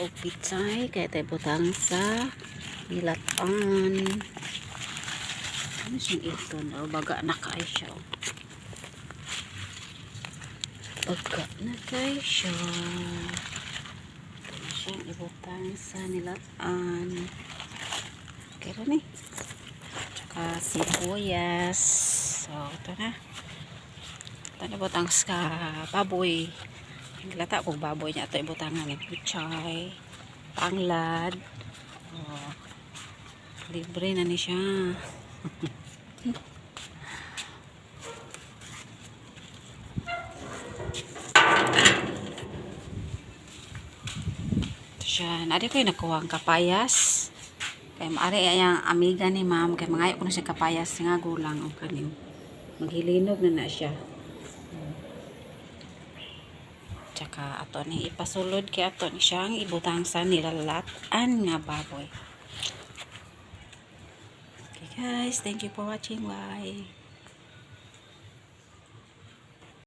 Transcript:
og pitsay kaya tayo butang sa nilatan. Ano siyang iton? O baga na kayo siya. Baga na kayo siya. Ito na siyang ibutang sa nilatan. Okay rin eh. Tsaka sibuyas. So ito na. Ito na butang sa baboy. Lata kong baboy niya. Ito ibutangan ng pichay, panglad. Oh, libre na ni siya. Ito siya. Nari ko yung nakuha ang kapayas. Kaya maari yung amiga ni ma'am. Kaya mangayo ko na siya kapayas. Nga gulang o kanin. Maghilinog na siya. Tsaka ato ni ipasulod kaya ato ni siyang ibutang sa nilalatan nga baboy. Okay guys, thank you for watching. Bye.